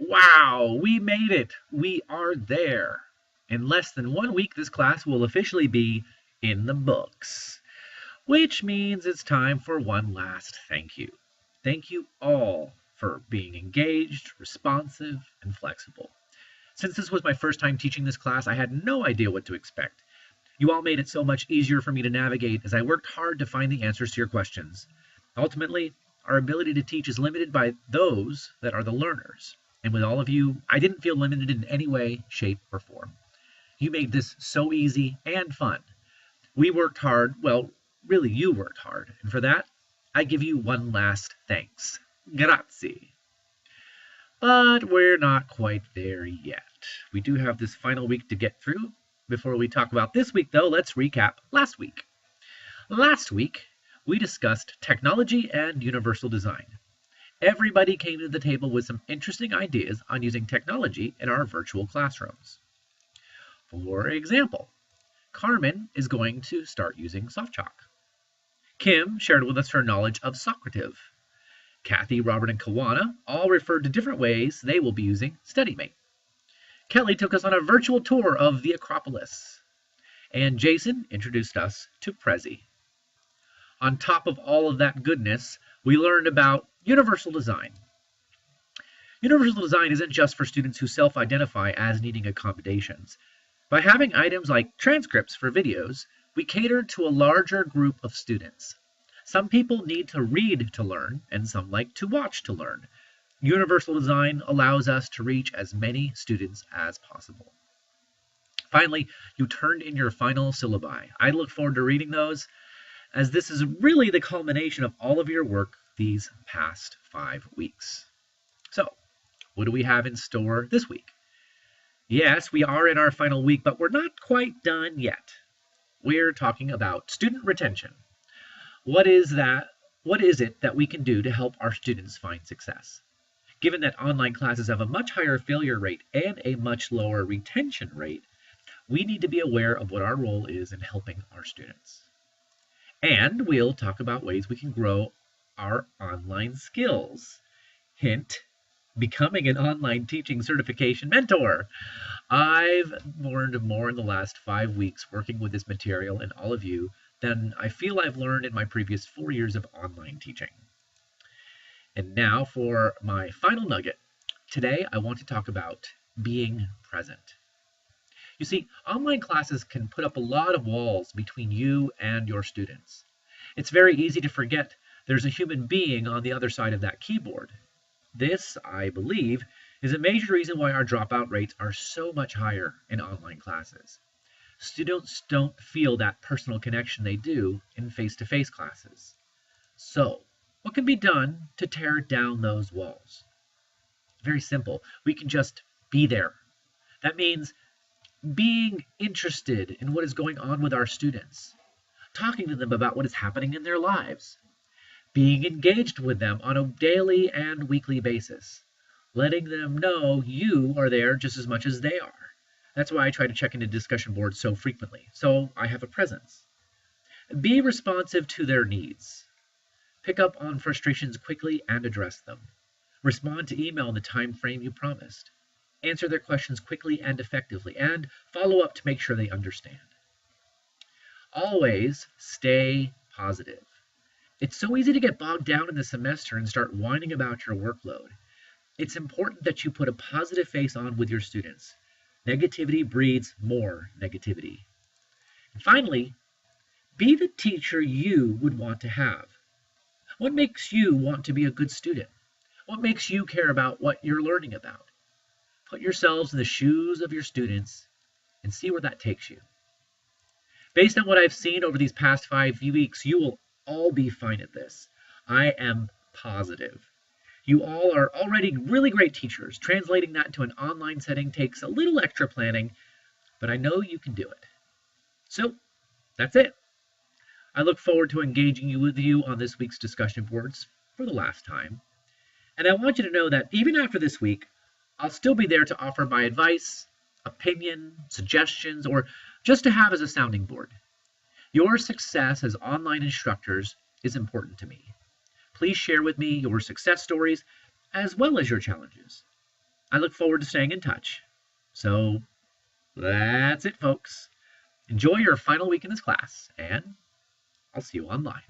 Wow, we made it! We are there! In less than 1 week, this class will officially be in the books. Which means it's time for one last thank you. Thank you all for being engaged, responsive, and flexible. Since this was my first time teaching this class, I had no idea what to expect. You all made it so much easier for me to navigate as I worked hard to find the answers to your questions. Ultimately, our ability to teach is limited by those that are the learners. And with all of you, I didn't feel limited in any way, shape, or form. You made this so easy and fun. We worked hard, well, really you worked hard, and for that, I give you one last thanks. Grazie. But we're not quite there yet. We do have this final week to get through. Before we talk about this week, though, let's recap last week. Last week, we discussed technology and universal design. Everybody came to the table with some interesting ideas on using technology in our virtual classrooms. For example, Carmen is going to start using SoftChalk. Kim shared with us her knowledge of Socrative. Kathy, Robert, and Kawana all referred to different ways they will be using StudyMate. Kelly took us on a virtual tour of the Acropolis. And Jason introduced us to Prezi. On top of all of that goodness, we learned about universal design. Universal design isn't just for students who self-identify as needing accommodations. By having items like transcripts for videos, we cater to a larger group of students. Some people need to read to learn, and some like to watch to learn. Universal design allows us to reach as many students as possible. Finally, you turned in your final syllabi. I look forward to reading those, as this is really the culmination of all of your work these past 5 weeks. So, what do we have in store this week? Yes, we are in our final week, but we're not quite done yet. We're talking about student retention. What is that? What is it that we can do to help our students find success? Given that online classes have a much higher failure rate and a much lower retention rate, we need to be aware of what our role is in helping our students. And we'll talk about ways we can grow our online skills. Hint, becoming an online teaching certification mentor. I've learned more in the last 5 weeks working with this material and all of you than I feel I've learned in my previous 4 years of online teaching. And now for my final nugget. Today I want to talk about being present. You see, online classes can put up a lot of walls between you and your students. It's very easy to forget there's a human being on the other side of that keyboard. This, I believe, is a major reason why our dropout rates are so much higher in online classes. Students don't feel that personal connection they do in face-to-face classes. So, what can be done to tear down those walls? Very simple. We can just be there. That means being interested in what is going on with our students, talking to them about what is happening in their lives, being engaged with them on a daily and weekly basis, letting them know you are there just as much as they are. That's why I try to check into discussion boards so frequently, so I have a presence. Be responsive to their needs. Pick up on frustrations quickly and address them. Respond to email in the time frame you promised. Answer their questions quickly and effectively, and follow up to make sure they understand. Always stay positive. It's so easy to get bogged down in the semester and start whining about your workload. It's important that you put a positive face on with your students. Negativity breeds more negativity. And finally, be the teacher you would want to have. What makes you want to be a good student? What makes you care about what you're learning about? Put yourselves in the shoes of your students and see where that takes you. Based on what I've seen over these past 5 weeks, you will all be fine at this. I am positive. You all are already really great teachers. Translating that into an online setting takes a little extra planning, but I know you can do it. So, that's it. I look forward to engaging with you on this week's discussion boards for the last time. And I want you to know that even after this week, I'll still be there to offer my advice, opinion, suggestions, or just to have as a sounding board. Your success as online instructors is important to me. Please share with me your success stories as well as your challenges. I look forward to staying in touch. So that's it, folks. Enjoy your final week in this class, and I'll see you online.